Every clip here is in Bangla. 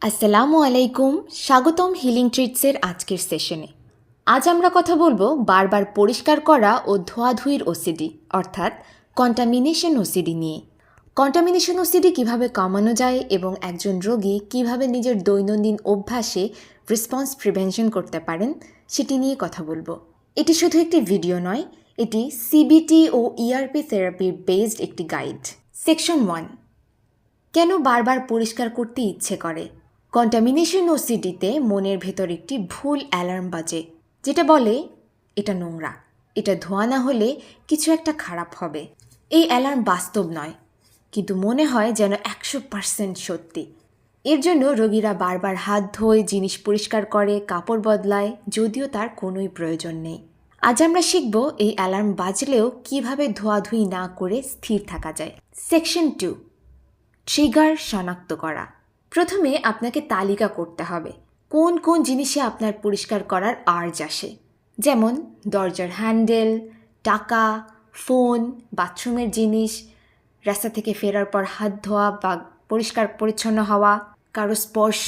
আসসালামু আলাইকুম, স্বাগতম হিলিং ট্রিটসের আজকের সেশনে। আজ আমরা কথা বলবো বারবার পরিষ্কার করা ও ধোয়াধুয়ির ওসিডি অর্থাৎ কন্টামিনেশন ওসিডি নিয়ে। কন্টামিনেশন ওসিডি কিভাবে কমানো যায় এবং একজন রোগী কিভাবে নিজের দৈনন্দিন অভ্যাসে রেসপন্স প্রিভেনশন করতে পারেন সেটি নিয়ে কথা বলবো। এটি শুধু একটি ভিডিও নয়, এটি সিবিটি ও ইআরপি থেরাপির বেসড একটি গাইড। সেকশন 1, কেন বারবার পরিষ্কার করতে ইচ্ছে করে? কন্টামিনেশন ওসিডিতে মনের ভেতর একটি ভুল অ্যালার্ম বাজে, যেটা বলে এটা নোংরা, এটা ধোয়া না হলে কিছু একটা খারাপ হবে। এই অ্যালার্ম বাস্তব নয়, কিন্তু মনে হয় যেন 100% সত্যি। এর জন্য রোগীরা বারবার হাত ধোয়, জিনিস পরিষ্কার করে, কাপড় বদলায়, যদিও তার কোনোই প্রয়োজন নেই। আজ আমরা শিখব এই অ্যালার্ম বাজলেও কিভাবে ধোয়াধুয়ি না করে স্থির থাকা যায়। সেকশন 2, ট্রিগার শনাক্ত করা। প্রথমে আপনাকে তালিকা করতে হবে কোন কোন জিনিসে আপনার পরিষ্কার করার আর্জ আসে, যেমন দরজার হ্যান্ডেল, টাকা, ফোন, বাথরুমের জিনিস, রাস্তা থেকে ফেরার পর হাত ধোয়া বা পরিষ্কার পরিচ্ছন্ন হওয়া, কারো স্পর্শ,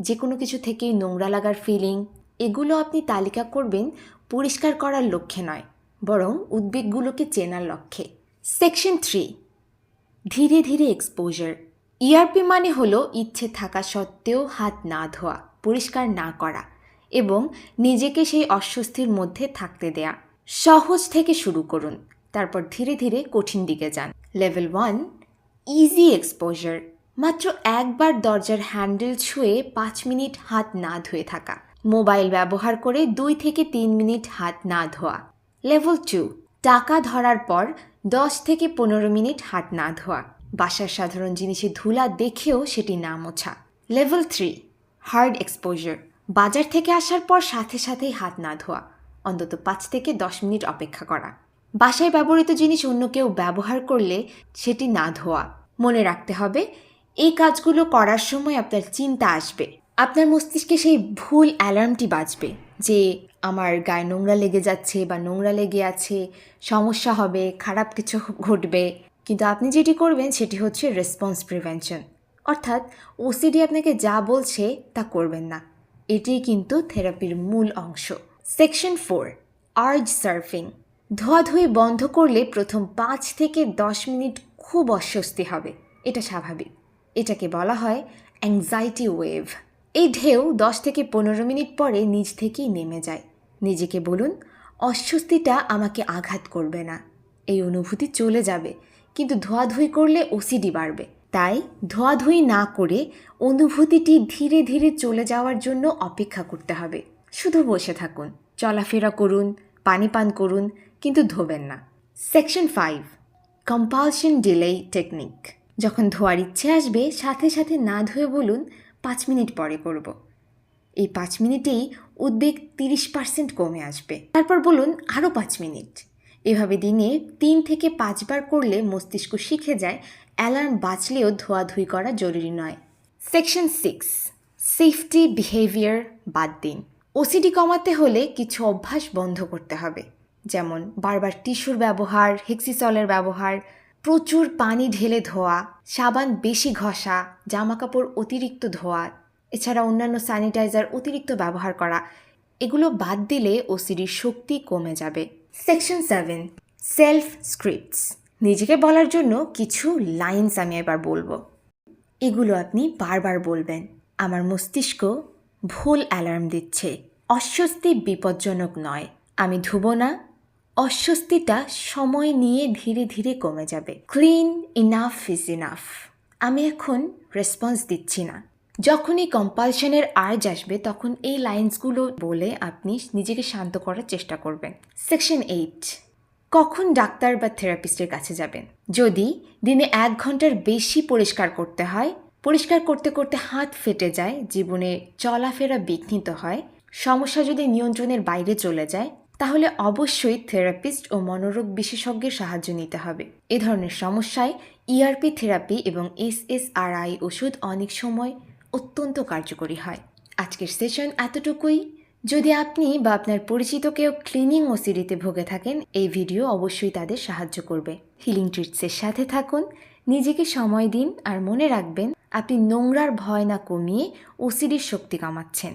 যে কোনো কিছু থেকেই নোংরা লাগার ফিলিং। এগুলো আপনি তালিকা করবেন পরিষ্কার করার লক্ষ্যে নয়, বরং উদ্বেগগুলোকে চেনার লক্ষ্যে। সেকশন 3, ধীরে ধীরে এক্সপোজার। ইআরপি মানে হলো ইচ্ছে থাকা সত্ত্বেও হাত না ধোয়া, পরিষ্কার না করা এবং নিজেকে সেই অস্বস্তির মধ্যে থাকতে দেয়া। সহজ থেকে শুরু করুন, তারপর ধীরে ধীরে কঠিন দিকে যান। Level 1, easy exposure. মাত্র একবার দরজার হ্যান্ডেল ছুঁয়ে 5 মিনিট হাত না ধুয়ে থাকা। মোবাইল ব্যবহার করে 2 থেকে 3 মিনিট হাত না ধোয়া। লেভেল 2, টাকা ধরার পর 10 থেকে 15 মিনিট হাত না ধোয়া। বাসার সাধারণ জিনিসে ধুলা দেখেও সেটি না মোছা। Level 3, hard exposure. বাজার থেকে আসার পর সাথে সাথেই হাত না ধোয়া, অন্তত 5 থেকে 10 মিনিট অপেক্ষা করা। বাসায় ব্যবহৃত জিনিস অন্য কেউ ব্যবহার করলে সেটি না ধোয়া। মনে রাখতে হবে, এই কাজগুলো করার সময় আপনার চিন্তা আসবে, আপনার মস্তিষ্কে সেই ভুল অ্যালার্মটি বাজবে যে আমার গায়ে নোংরা লেগে যাচ্ছে বা নোংরা লেগে আছে, সমস্যা হবে, খারাপ কিছু ঘটবে। কিন্তু আপনি যেটি করবেন সেটি হচ্ছে রেসপন্স প্রিভেনশন, অর্থাৎ ওসিডি আপনাকে যা বলছে তা করবেন না। এটি কিন্তু থেরাপির মূল অংশ। Section 4, urge surfing. ধোয়াধুয়ি বন্ধ করলে প্রথম 5 থেকে 10 মিনিট খুব অস্বস্তি হবে, এটা স্বাভাবিক। এটাকে বলা হয় অ্যাংজাইটি ওয়েভ। এই ঢেউ 10 থেকে 15 মিনিট পরে নিজ থেকেই নেমে যায়। নিজেকে বলুন, অস্বস্তিটা আমাকে আঘাত করবে না। এই অনুভূতি চলে যাবে, কিন্তু ধোয়াধুয়ি করলে ওসিডি বাড়বে। তাই ধোয়াধুয়ি না করে অনুভূতিটি ধীরে ধীরে চলে যাওয়ার জন্য অপেক্ষা করতে হবে। শুধু বসে থাকুন, চলাফেরা করুন, পানি পান করুন, কিন্তু ধোবেন না। Section 5, compulsion delay technique. যখন ধোয়ার ইচ্ছে আসবে সাথে সাথে না ধুয়ে বলুন 5 মিনিট পরে করব। এই 5 মিনিটেই উদ্বেগ 30% কমে আসবে। তারপর বলুন আরও 5 মিনিট। এভাবে দিনে 3 থেকে 5 বার করলে মস্তিষ্ক শিখে যায় অ্যালার্ম বাজলেও ধোয়াধুয়ি করা জরুরি নয়। সেকশন 6, সেফটি বিহেভিয়ার বাদ দিন। ওসিডি কমাতে হলে কিছু অভ্যাস বন্ধ করতে হবে, যেমন বারবার টিস্যুর ব্যবহার, হেক্সিসলের ব্যবহার, প্রচুর পানি ঢেলে ধোয়া, সাবান বেশি ঘষা, জামাকাপড় অতিরিক্ত ধোয়া, এছাড়া অন্যান্য স্যানিটাইজার অতিরিক্ত ব্যবহার করা। এগুলো বাদ দিলে ওসিডির শক্তি কমে যাবে। Section 7, self scripts. নিজেকে বলার জন্য কিছু লাইনস আমি এবার বলবো, এগুলো আপনি বারবার বলবেন। আমার মস্তিষ্ক ভুল অ্যালার্ম দিচ্ছে, অস্বস্তি বিপজ্জনক নয়, আমি ধুবো না, অস্বস্তিটা সময় নিয়ে ধীরে ধীরে কমে যাবে। ক্লিন ইনাফ ইজ ইনাফ, আমি এখন রেসপন্স দিচ্ছি না। যখনই কম্পালশনের আর্জ আসবে তখন এই লাইন্সগুলো বলে আপনি নিজেকে শান্ত করার চেষ্টা করবেন। সেকশন 8, কখন ডাক্তার বা থেরাপিস্টের কাছে যাবেন? যদি দিনে 1 ঘন্টার বেশি পরিষ্কার করতে হয়, পরিষ্কার করতে করতে হাত ফেটে যায়, জীবনে চলাফেরা বিঘ্নিত হয়, সমস্যা যদি নিয়ন্ত্রণের বাইরে চলে যায়, তাহলে অবশ্যই থেরাপিস্ট ও মনোরোগ বিশেষজ্ঞের সাহায্য নিতে হবে। এ ধরনের সমস্যায় ইআরপি থেরাপি এবং এসএসআরআই ওষুধ অনেক সময় অত্যন্ত কার্যকরী হয়। আজকের সেশন এতটুকুই। যদি আপনি বা আপনার পরিচিত কেউ ক্লিনিং ওসিডিতে ভুগে থাকেন, এই ভিডিও অবশ্যই তাদের সাহায্য করবে। হিলিং ট্রিটসের সাথে থাকুন, নিজেকে সময় দিন আর মনে রাখবেন আপনি নোংরার ভয় না কমিয়ে ওসিডির শক্তি কমাচ্ছেন।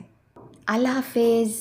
আল্লাহ হাফেজ।